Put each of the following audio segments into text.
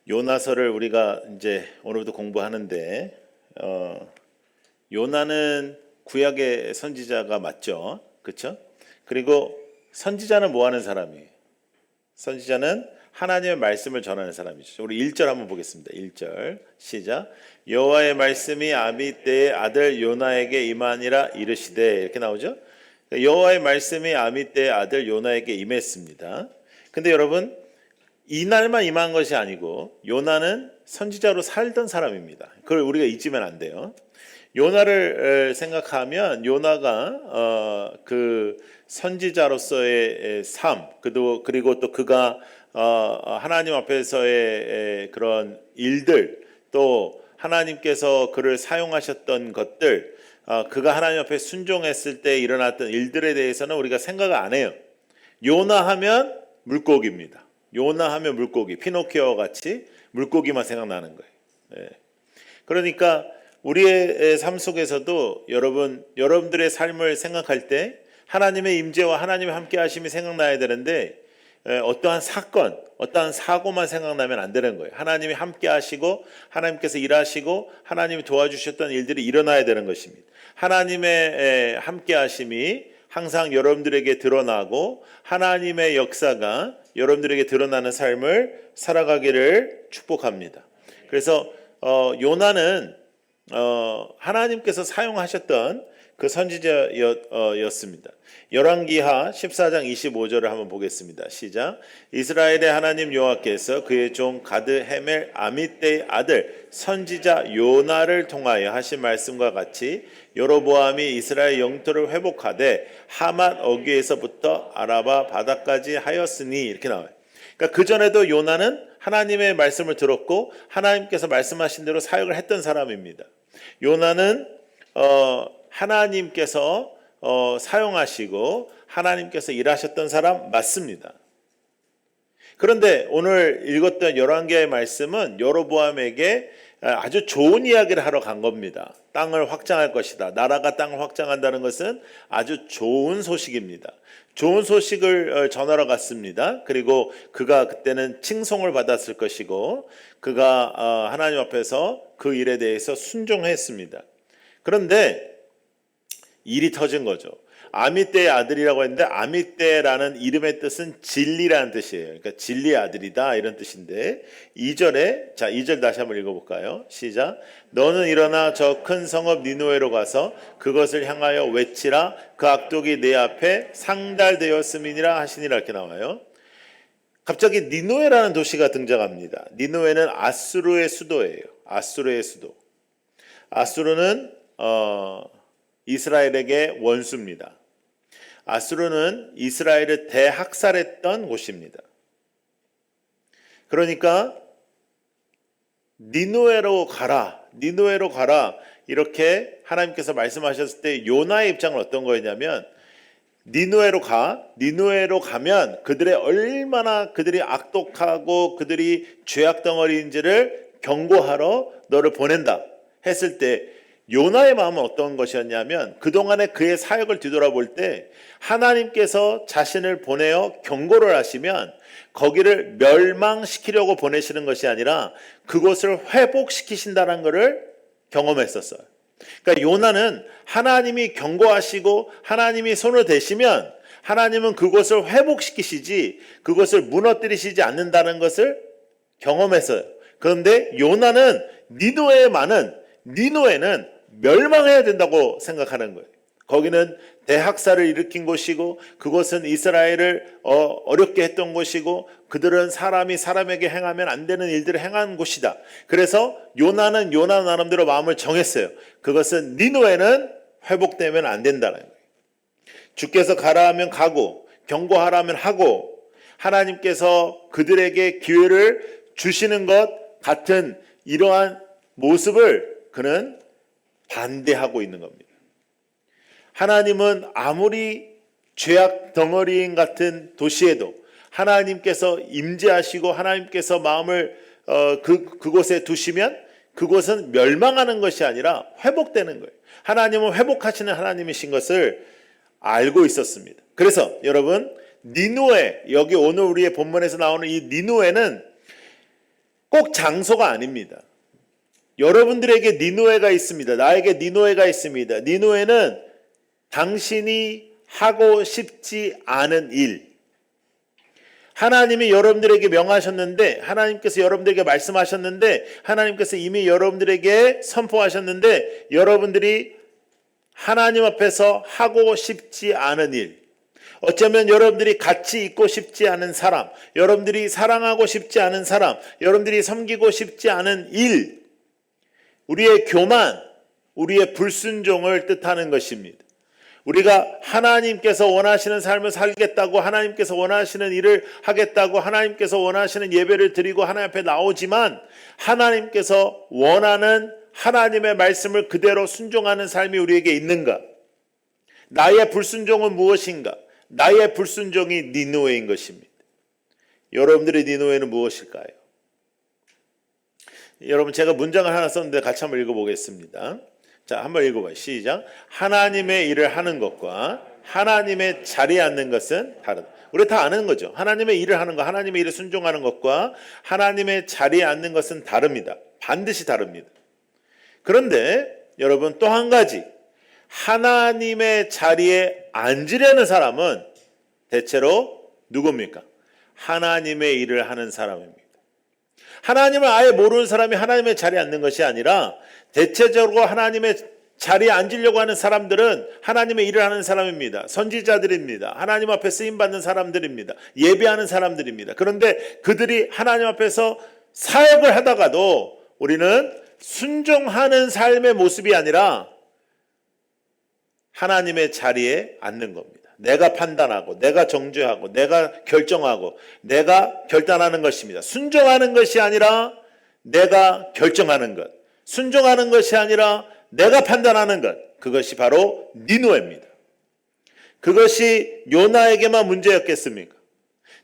요나서를 우리가 이제 오늘부터 공부하는데 요나는 구약의 선지자가 맞죠? 그렇죠? 그리고 선지자는 뭐 하는 사람이에요? 선지자는 하나님의 말씀을 전하는 사람이죠. 우리 1절 한번 보겠습니다. 1절 시작. 여호와의 말씀이 아미떼의 아들 요나에게 임하니라 이르시되, 이렇게 나오죠. 여호와의 말씀이 아미떼의 아들 요나에게 임했습니다. 근데 여러분, 이날만 임한 것이 아니고 요나는 선지자로 살던 사람입니다. 그걸 우리가 잊으면 안 돼요. 요나를 생각하면 요나가 그 선지자로서의 삶, 그리고 또 그가 하나님 앞에서의 그런 일들, 또 하나님께서 그를 사용하셨던 것들, 그가 하나님 앞에 순종했을 때 일어났던 일들에 대해서는 우리가 생각을 안 해요. 요나 하면 물고기입니다. 요나 하면 물고기, 피노키오와 같이 물고기만 생각나는 거예요. 그러니까 우리의 삶 속에서도 여러분들의 삶을 생각할 때 하나님의 임재와 하나님의 함께 하심이 생각나야 되는데, 어떠한 사건, 어떠한 사고만 생각나면 안 되는 거예요. 하나님이 함께 하시고 하나님께서 일하시고 하나님이 도와주셨던 일들이 일어나야 되는 것입니다. 하나님의 함께 하심이 항상 여러분들에게 드러나고 하나님의 역사가 여러분들에게 드러나는 삶을 살아가기를 축복합니다. 그래서 요나는 하나님께서 사용하셨던 그 선지자였습니다. 열왕기하 14장 25절을 한번 보겠습니다. 시작. 이스라엘의 하나님 여호와께서 그의 종 가드 헤멜 아미떼의 아들 선지자 요나를 통하여 하신 말씀과 같이 여로보암이 이스라엘 영토를 회복하되 하맛 어귀에서부터 아라바 바다까지 하였으니, 이렇게 나와요. 그러니까 그 전에도 요나는 하나님의 말씀을 들었고 하나님께서 말씀하신 대로 사역을 했던 사람입니다. 요나는 하나님께서 사용하시고 하나님께서 일하셨던 사람 맞습니다. 그런데 오늘 읽었던 열왕기하의 말씀은 여로보암에게 아주 좋은 이야기를 하러 간 겁니다. 땅을 확장할 것이다. 나라가 땅을 확장한다는 것은 아주 좋은 소식입니다. 좋은 소식을 전하러 갔습니다. 그리고 그가 그때는 칭송을 받았을 것이고 그가 하나님 앞에서 그 일에 대해서 순종했습니다. 그런데 일이 터진 거죠. 아미떼의 아들이라고 했는데 아미떼라는 이름의 뜻은 진리라는 뜻이에요. 그러니까 진리의 아들이다 이런 뜻인데 2절 다시 한번 읽어볼까요? 시작. 너는 일어나 저 큰 성읍 니느웨로 가서 그것을 향하여 외치라. 그 악독이 내 앞에 상달되었음이니라 하시니라, 이렇게 나와요. 갑자기 니느웨라는 도시가 등장합니다. 니느웨는 아수르의 수도예요. 아수르의 수도. 아수르는 이스라엘에게 원수입니다. 아수르는 이스라엘을 대학살했던 곳입니다. 그러니까 니느웨로 가라 이렇게 하나님께서 말씀하셨을 때 요나의 입장은 어떤 거였냐면, 니느웨로 가면 그들이 악독하고 그들이 죄악 덩어리인지를 경고하러 너를 보낸다 했을 때 요나의 마음은 어떤 것이었냐면, 그동안의 그의 사역을 뒤돌아볼 때 하나님께서 자신을 보내어 경고를 하시면 거기를 멸망시키려고 보내시는 것이 아니라 그곳을 회복시키신다는 것을 경험했었어요. 그러니까 요나는 하나님이 경고하시고 하나님이 손을 대시면 하나님은 그곳을 회복시키시지 그곳을 무너뜨리시지 않는다는 것을 경험했어요. 그런데 요나는 니느웨는 멸망해야 된다고 생각하는 거예요. 거기는 대학살을 일으킨 곳이고 그곳은 이스라엘을 어렵게 했던 곳이고 그들은 사람이 사람에게 행하면 안 되는 일들을 행한 곳이다. 그래서 요나는 요나 나름대로 마음을 정했어요. 그것은 니느웨는 회복되면 안 된다는 거예요. 주께서 가라 하면 가고 경고하라 하면 하고 하나님께서 그들에게 기회를 주시는 것 같은 이러한 모습을 그는 반대하고 있는 겁니다. 하나님은 아무리 죄악 덩어리인 같은 도시에도 하나님께서 임재하시고 하나님께서 마음을 그곳에 두시면 그곳은 멸망하는 것이 아니라 회복되는 거예요. 하나님은 회복하시는 하나님이신 것을 알고 있었습니다. 그래서 여러분, 니느웨, 여기 오늘 우리의 본문에서 나오는 이 니느웨는 꼭 장소가 아닙니다. 여러분들에게 니느웨가 있습니다. 나에게 니느웨가 있습니다. 니느웨는 당신이 하고 싶지 않은 일. 하나님이 여러분들에게 명하셨는데, 하나님께서 여러분들에게 말씀하셨는데, 하나님께서 이미 여러분들에게 선포하셨는데, 여러분들이 하나님 앞에서 하고 싶지 않은 일, 어쩌면 여러분들이 같이 있고 싶지 않은 사람, 여러분들이 사랑하고 싶지 않은 사람, 여러분들이 섬기고 싶지 않은 일, 우리의 교만, 우리의 불순종을 뜻하는 것입니다. 우리가 하나님께서 원하시는 삶을 살겠다고, 하나님께서 원하시는 일을 하겠다고, 하나님께서 원하시는 예배를 드리고 하나님 앞에 나오지만, 하나님께서 원하는 하나님의 말씀을 그대로 순종하는 삶이 우리에게 있는가? 나의 불순종은 무엇인가? 나의 불순종이 니느웨인 것입니다. 여러분들의 니느웨는 무엇일까요? 여러분, 제가 문장을 하나 썼는데 같이 한번 읽어보겠습니다. 자, 한번 읽어봐요. 시작. 하나님의 일을 하는 것과 하나님의 자리에 앉는 것은 다르다. 우리 다 아는 거죠. 하나님의 일을 하는 것, 하나님의 일을 순종하는 것과 하나님의 자리에 앉는 것은 다릅니다. 반드시 다릅니다. 그런데 여러분, 또 한 가지, 하나님의 자리에 앉으려는 사람은 대체로 누굽니까? 하나님의 일을 하는 사람입니다. 하나님을 아예 모르는 사람이 하나님의 자리에 앉는 것이 아니라, 대체적으로 하나님의 자리에 앉으려고 하는 사람들은 하나님의 일을 하는 사람입니다. 선지자들입니다. 하나님 앞에 쓰임받는 사람들입니다. 예배하는 사람들입니다. 그런데 그들이 하나님 앞에서 사역을 하다가도 우리는 순종하는 삶의 모습이 아니라 하나님의 자리에 앉는 겁니다. 내가 판단하고, 내가 정죄하고, 내가 결정하고, 내가 결단하는 것입니다. 순종하는 것이 아니라 내가 결정하는 것, 순종하는 것이 아니라 내가 판단하는 것, 그것이 바로 니느웨입니다. 그것이 요나에게만 문제였겠습니까?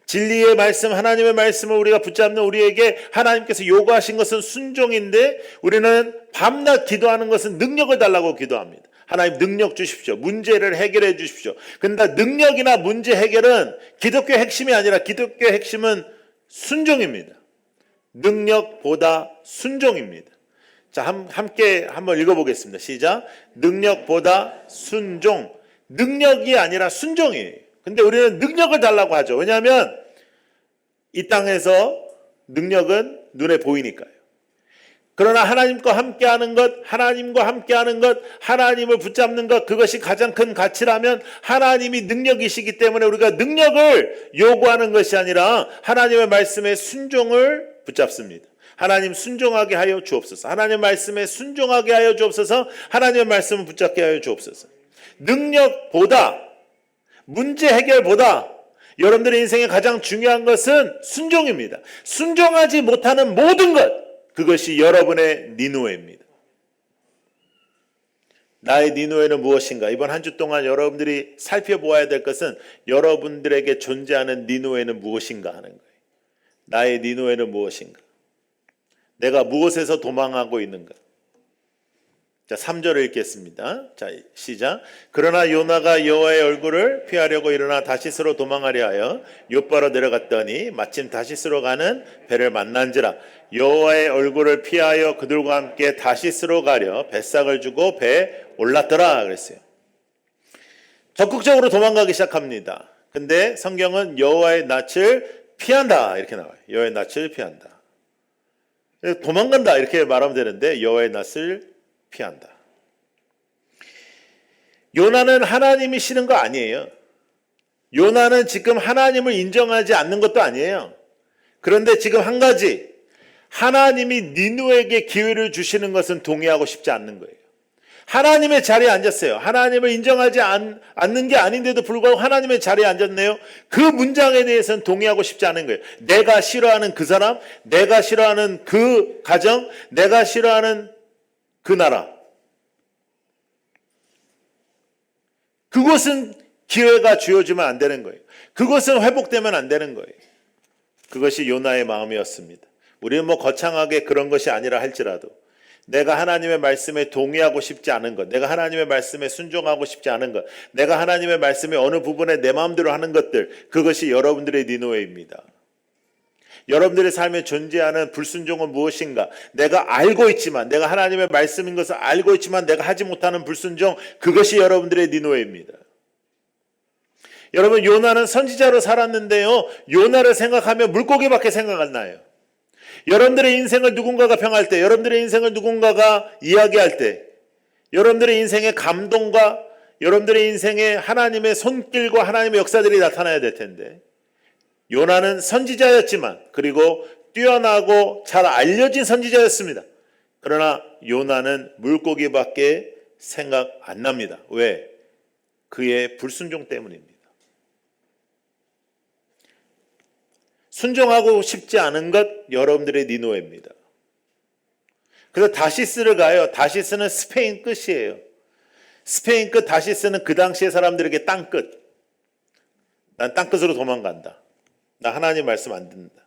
진리의 말씀, 하나님의 말씀을 우리가 붙잡는 우리에게 하나님께서 요구하신 것은 순종인데, 우리는 밤낮 기도하는 것은 능력을 달라고 기도합니다. 하나님 능력 주십시오. 문제를 해결해 주십시오. 그런데 능력이나 문제 해결은 기독교의 핵심이 아니라, 기독교의 핵심은 순종입니다. 능력보다 순종입니다. 자, 함께 한번 읽어보겠습니다. 시작. 능력보다 순종. 능력이 아니라 순종이에요. 근데 우리는 능력을 달라고 하죠. 왜냐하면 이 땅에서 능력은 눈에 보이니까요. 그러나 하나님과 함께하는 것, 하나님과 함께하는 것, 하나님을 붙잡는 것, 그것이 가장 큰 가치라면 하나님이 능력이시기 때문에 우리가 능력을 요구하는 것이 아니라 하나님의 말씀에 순종을 붙잡습니다. 하나님 순종하게 하여 주옵소서. 하나님의 말씀에 순종하게 하여 주옵소서. 하나님의 말씀을 붙잡게 하여 주옵소서. 능력보다, 문제 해결보다 여러분들의 인생에 가장 중요한 것은 순종입니다. 순종하지 못하는 모든 것, 그것이 여러분의 니느웨입니다. 나의 니느웨는 무엇인가? 이번 한 주 동안 여러분들이 살펴보아야 될 것은 여러분들에게 존재하는 니느웨는 무엇인가 하는 거예요. 나의 니느웨는 무엇인가? 내가 무엇에서 도망하고 있는가? 자, 3절을 읽겠습니다. 자, 시작. 그러나 요나가 여호와의 얼굴을 피하려고 일어나 다시스로 도망하려 하여 욥바로 내려갔더니 마침 다시스로 가는 배를 만난지라. 여호와의 얼굴을 피하여 그들과 함께 다시스로 가려 뱃삭을 주고 배에 올랐더라 그랬어요. 적극적으로 도망가기 시작합니다. 근데 성경은 여호와의 낯을 피한다 이렇게 나와요. 여호와의 낯을 피한다. 도망간다 이렇게 말하면 되는데 여호와의 낯을 피한다. 요나는 하나님이 싫은 거 아니에요. 요나는 지금 하나님을 인정하지 않는 것도 아니에요. 그런데 지금 한 가지, 하나님이 니느웨에게 기회를 주시는 것은 동의하고 싶지 않는 거예요. 하나님의 자리에 앉았어요. 하나님을 인정하지 않는 게 아닌데도 불구하고 하나님의 자리에 앉았네요. 그 문장에 대해서는 동의하고 싶지 않은 거예요. 내가 싫어하는 그 사람, 내가 싫어하는 그 가정, 내가 싫어하는 그 나라. 그것은 기회가 주어지면 안 되는 거예요. 그것은 회복되면 안 되는 거예요. 그것이 요나의 마음이었습니다. 우리는 거창하게 그런 것이 아니라 할지라도 내가 하나님의 말씀에 동의하고 싶지 않은 것, 내가 하나님의 말씀에 순종하고 싶지 않은 것, 내가 하나님의 말씀에 어느 부분에 내 마음대로 하는 것들, 그것이 여러분들의 니느웨입니다. 여러분들의 삶에 존재하는 불순종은 무엇인가? 내가 알고 있지만, 내가 하나님의 말씀인 것을 알고 있지만 내가 하지 못하는 불순종, 그것이 여러분들의 니느웨입니다. 여러분, 요나는 선지자로 살았는데요, 요나를 생각하면 물고기밖에 생각 안 나요. 여러분들의 인생을 누군가가 평할 때, 여러분들의 인생을 누군가가 이야기할 때, 여러분들의 인생의 감동과 여러분들의 인생에 하나님의 손길과 하나님의 역사들이 나타나야 될 텐데, 요나는 선지자였지만, 그리고 뛰어나고 잘 알려진 선지자였습니다. 그러나 요나는 물고기밖에 생각 안 납니다. 왜? 그의 불순종 때문입니다. 순종하고 싶지 않은 것, 여러분들의 니느웨입니다. 그래서 다시스를 가요. 다시스는 스페인 끝이에요. 스페인 끝 다시스는 그 당시의 사람들에게 땅끝. 난 땅끝으로 도망간다. 나 하나님 말씀 안 듣는다.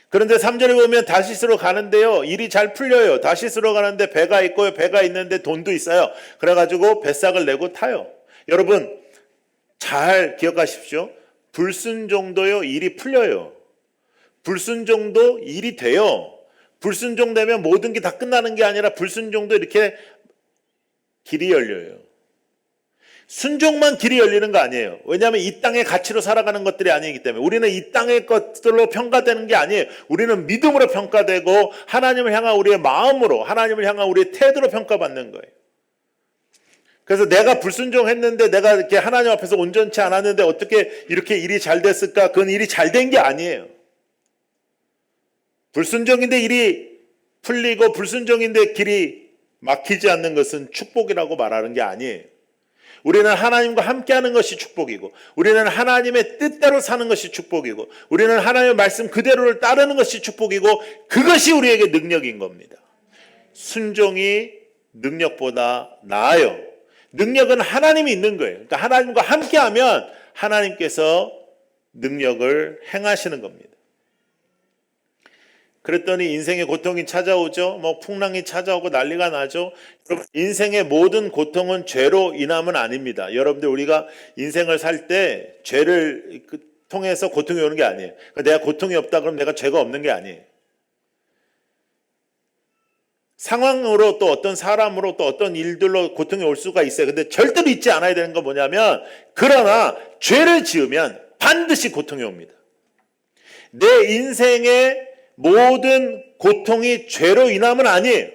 그런데 3절에 보면 다시스로 가는데요, 일이 잘 풀려요. 다시스로 가는데 배가 있고요, 배가 있는데 돈도 있어요. 그래가지고 뱃삭을 내고 타요. 여러분 잘 기억하십시오. 불순종도요, 일이 풀려요. 불순종도 일이 돼요. 불순종되면 모든 게 다 끝나는 게 아니라 불순종도 이렇게 길이 열려요. 순종만 길이 열리는 거 아니에요. 왜냐하면 이 땅의 가치로 살아가는 것들이 아니기 때문에. 우리는 이 땅의 것들로 평가되는 게 아니에요. 우리는 믿음으로 평가되고 하나님을 향한 우리의 마음으로, 하나님을 향한 우리의 태도로 평가받는 거예요. 그래서 내가 불순종했는데, 내가 이렇게 하나님 앞에서 온전치 않았는데 어떻게 이렇게 일이 잘 됐을까? 그건 일이 잘 된 게 아니에요. 불순종인데 일이 풀리고 불순종인데 길이 막히지 않는 것은 축복이라고 말하는 게 아니에요. 우리는 하나님과 함께하는 것이 축복이고, 우리는 하나님의 뜻대로 사는 것이 축복이고, 우리는 하나님의 말씀 그대로를 따르는 것이 축복이고, 그것이 우리에게 능력인 겁니다. 순종이 능력보다 나아요. 능력은 하나님이 있는 거예요. 그러니까 하나님과 함께하면 하나님께서 능력을 행하시는 겁니다. 그랬더니 인생의 고통이 찾아오죠. 풍랑이 찾아오고 난리가 나죠. 여러분, 인생의 모든 고통은 죄로 인함은 아닙니다. 여러분들, 우리가 인생을 살 때 죄를 통해서 고통이 오는 게 아니에요. 내가 고통이 없다 그러면 내가 죄가 없는 게 아니에요. 상황으로, 또 어떤 사람으로, 또 어떤 일들로 고통이 올 수가 있어요. 근데 절대로 잊지 않아야 되는 건 뭐냐면, 그러나 죄를 지으면 반드시 고통이 옵니다. 내 인생의 모든 고통이 죄로 인함은 아니에요.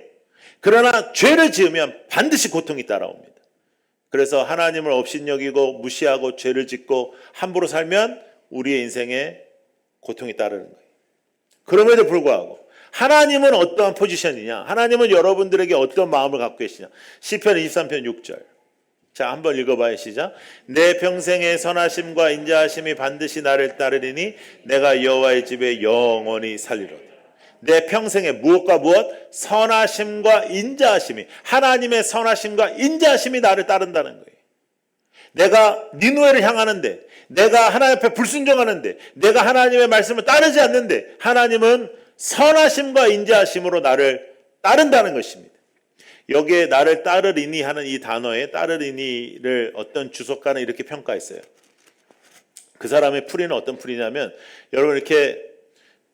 그러나 죄를 지으면 반드시 고통이 따라옵니다. 그래서 하나님을 업신여기고 무시하고 죄를 짓고 함부로 살면 우리의 인생에 고통이 따르는 거예요. 그럼에도 불구하고 하나님은 어떠한 포지션이냐? 하나님은 여러분들에게 어떤 마음을 갖고 계시냐? 시편 23편 6절. 자, 한번 읽어봐요. 시작. 내 평생의 선하심과 인자하심이 반드시 나를 따르리니 내가 여호와의 집에 영원히 살리로다. 내 평생에 무엇과 무엇? 선하심과 인자하심이, 하나님의 선하심과 인자하심이 나를 따른다는 거예요. 내가 니느웨를 향하는데, 내가 하나님 앞에 불순종하는데, 내가 하나님의 말씀을 따르지 않는데, 하나님은 선하심과 인자하심으로 나를 따른다는 것입니다. 여기에 나를 따르리니 하는 이 단어에 따르리니를 어떤 주석가는 이렇게 평가했어요. 그 사람의 풀이는 어떤 풀이냐면, 여러분 이렇게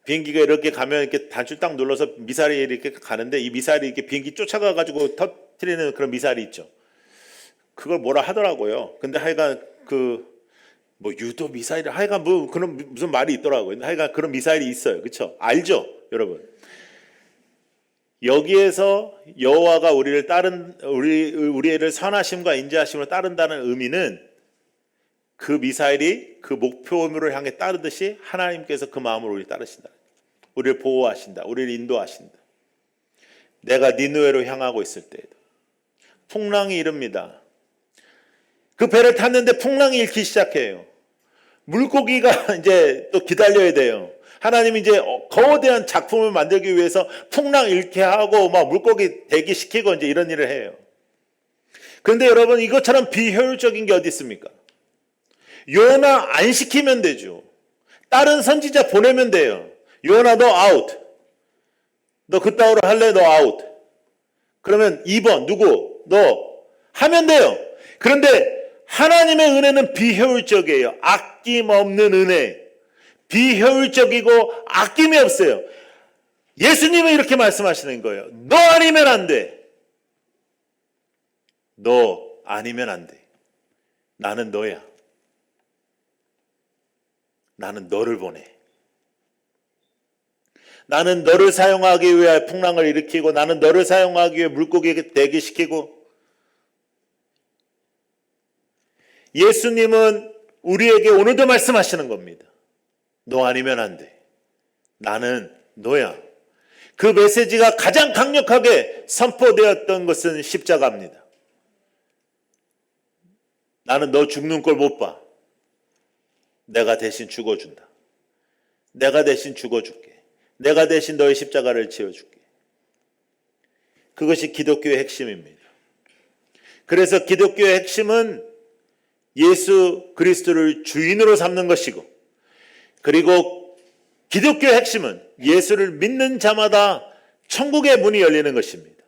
비행기가 이렇게 가면 이렇게 단추 딱 눌러서 미사일이 이렇게 가는데, 이 미사일이 이렇게 비행기 쫓아가가지고 터뜨리는 그런 미사일이 있죠. 그걸 뭐라 하더라고요. 근데 하여간 유도 미사일, 하여간 그런 무슨 말이 있더라고요. 하여간 그런 미사일이 있어요. 그렇죠? 알죠, 여러분? 여기에서 여호와가 우리를 선하심과 인자하심으로 따른다는 의미는, 그 미사일이 그 목표물을 향해 따르듯이 하나님께서 그 마음으로 우리를 따르신다. 우리를 보호하신다. 우리를 인도하신다. 내가 니느웨로 향하고 있을 때에도 풍랑이 이릅니다. 그 배를 탔는데 풍랑이 일기 시작해요. 물고기가 이제 또 기다려야 돼요. 하나님이 이제 거대한 작품을 만들기 위해서 풍랑 잃게 하고 막 물고기 대기시키고 이제 이런 일을 해요. 그런데 여러분, 이것처럼 비효율적인 게 어디 있습니까? 요나 안 시키면 되죠. 다른 선지자 보내면 돼요. 요나 너 아웃. 너 그따위로 할래? 너 아웃. 그러면 2번 누구? 너 하면 돼요. 그런데 하나님의 은혜는 비효율적이에요. 아낌없는 은혜. 비효율적이고 아낌이 없어요. 예수님은 이렇게 말씀하시는 거예요. 너 아니면 안 돼. 너 아니면 안 돼. 나는 너야. 나는 너를 보내. 나는 너를 사용하기 위해 풍랑을 일으키고, 나는 너를 사용하기 위해 물고기에 대기시키고. 예수님은 우리에게 오늘도 말씀하시는 겁니다. 너 아니면 안 돼. 나는 너야. 그 메시지가 가장 강력하게 선포되었던 것은 십자가입니다. 나는 너 죽는 꼴 못 봐. 내가 대신 죽어준다. 내가 대신 죽어줄게. 내가 대신 너의 십자가를 지어줄게. 그것이 기독교의 핵심입니다. 그래서 기독교의 핵심은 예수 그리스도를 주인으로 삼는 것이고, 그리고 기독교의 핵심은 예수를 믿는 자마다 천국의 문이 열리는 것입니다.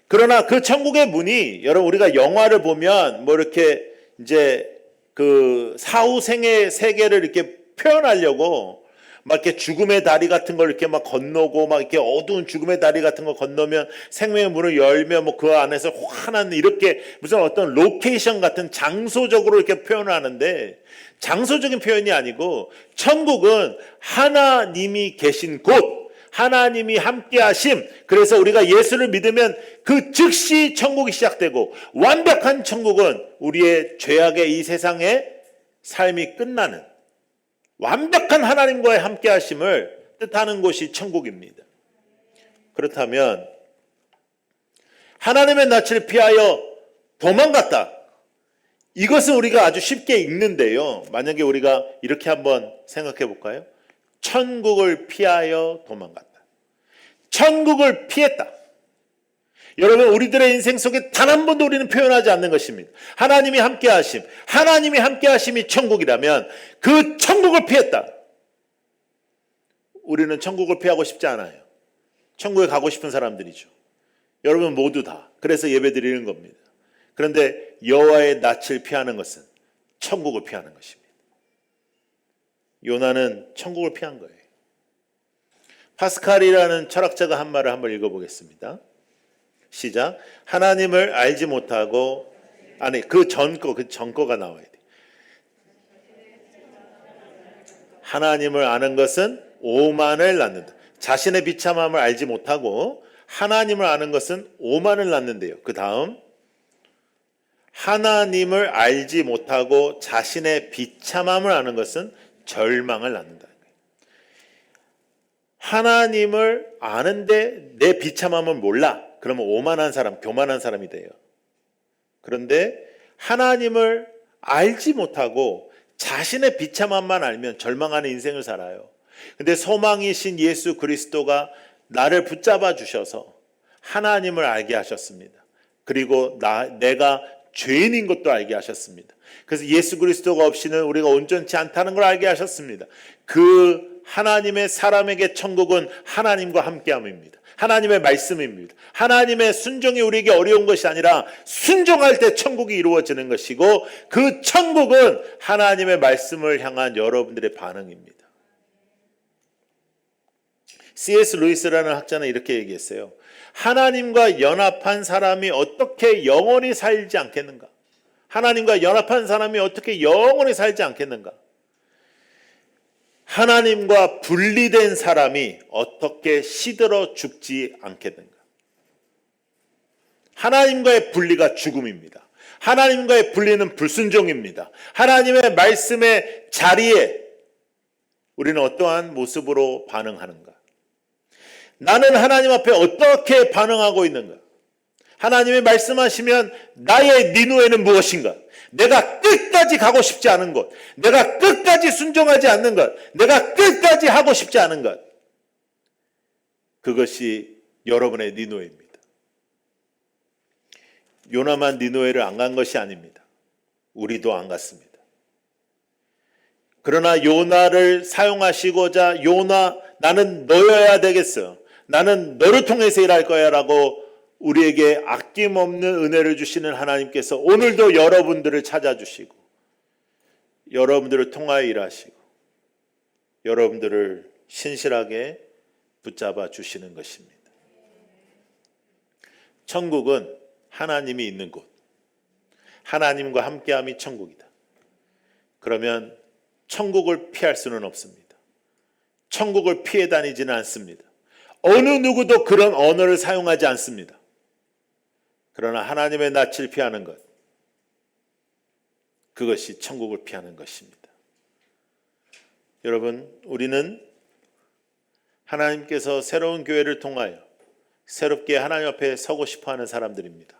그러나 그 천국의 문이, 여러분 우리가 영화를 보면 뭐 이렇게 이제 그 사후생의 세계를 이렇게 표현하려고 막 이렇게 죽음의 다리 같은 걸 이렇게 막 건너고, 막 이렇게 어두운 죽음의 다리 같은 거 건너면 생명의 문을 열면 뭐 그 안에서 환한, 이렇게 무슨 어떤 로케이션 같은 장소적으로 이렇게 표현을 하는데, 장소적인 표현이 아니고 천국은 하나님이 계신 곳, 하나님이 함께 하심. 그래서 우리가 예수를 믿으면 그 즉시 천국이 시작되고, 완벽한 천국은 우리의 죄악의 이 세상의 삶이 끝나는 완벽한 하나님과의 함께 하심을 뜻하는 곳이 천국입니다. 그렇다면 하나님의 낯을 피하여 도망갔다. 이것은 우리가 아주 쉽게 읽는데요. 만약에 우리가 이렇게 한번 생각해 볼까요? 천국을 피하여 도망갔다. 천국을 피했다. 여러분, 우리들의 인생 속에 단 한 번도 우리는 표현하지 않는 것입니다. 하나님이 함께 하심, 하나님이 함께 하심이 천국이라면 그 천국을 피했다. 우리는 천국을 피하고 싶지 않아요. 천국에 가고 싶은 사람들이죠. 여러분 모두 다. 그래서 예배 드리는 겁니다. 그런데 여호와의 낯을 피하는 것은 천국을 피하는 것입니다. 요나는 천국을 피한 거예요. 파스칼이라는 철학자가 한 말을 한번 읽어보겠습니다. 시작. 하나님을 알지 못하고, 아니 그 전거가 나와야 돼. 하나님을 아는 것은 오만을 낳는다. 자신의 비참함을 알지 못하고 하나님을 아는 것은 오만을 낳는데요. 그 다음, 하나님을 알지 못하고 자신의 비참함을 아는 것은 절망을 낳는다. 하나님을 아는데 내 비참함을 몰라. 그러면 오만한 사람, 교만한 사람이 돼요. 그런데 하나님을 알지 못하고 자신의 비참함만 알면 절망하는 인생을 살아요. 근데 소망이신 예수 그리스도가 나를 붙잡아 주셔서 하나님을 알게 하셨습니다. 그리고 내가 죄인인 것도 알게 하셨습니다. 그래서 예수 그리스도가 없이는 우리가 온전치 않다는 걸 알게 하셨습니다. 그 하나님의 사람에게 천국은 하나님과 함께함입니다. 하나님의 말씀입니다. 하나님의 순종이 우리에게 어려운 것이 아니라 순종할 때 천국이 이루어지는 것이고, 그 천국은 하나님의 말씀을 향한 여러분들의 반응입니다. C.S. 루이스라는 학자는 이렇게 얘기했어요. 하나님과 연합한 사람이 어떻게 영원히 살지 않겠는가? 하나님과 연합한 사람이 어떻게 영원히 살지 않겠는가? 하나님과 분리된 사람이 어떻게 시들어 죽지 않겠는가? 하나님과의 분리가 죽음입니다. 하나님과의 분리는 불순종입니다. 하나님의 말씀의 자리에 우리는 어떠한 모습으로 반응하는가? 나는 하나님 앞에 어떻게 반응하고 있는가? 하나님이 말씀하시면 나의 니누에는 무엇인가? 내가 끝까지 가고 싶지 않은 것, 내가 끝까지 순종하지 않는 것, 내가 끝까지 하고 싶지 않은 것, 그것이 여러분의 니누에입니다. 요나만 니누에를 안 간 것이 아닙니다. 우리도 안 갔습니다. 그러나 요나를 사용하시고자, 요나 나는 너여야 되겠어, 나는 너를 통해서 일할 거야 라고 우리에게 아낌없는 은혜를 주시는 하나님께서 오늘도 여러분들을 찾아주시고 여러분들을 통하여 일하시고 여러분들을 신실하게 붙잡아 주시는 것입니다. 천국은 하나님이 있는 곳, 하나님과 함께함이 천국이다. 그러면 천국을 피할 수는 없습니다. 천국을 피해 다니지는 않습니다. 어느 누구도 그런 언어를 사용하지 않습니다. 그러나 하나님의 낯을 피하는 것, 그것이 천국을 피하는 것입니다. 여러분, 우리는 하나님께서 새로운 교회를 통하여 새롭게 하나님 앞에 서고 싶어하는 사람들입니다.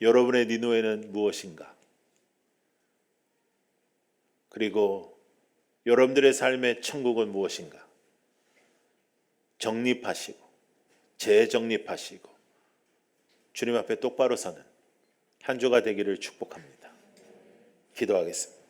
여러분의 니누에는 무엇인가? 그리고 여러분들의 삶의 천국은 무엇인가? 정립하시고 재정립하시고 주님 앞에 똑바로 서는 한 주가 되기를 축복합니다. 기도하겠습니다.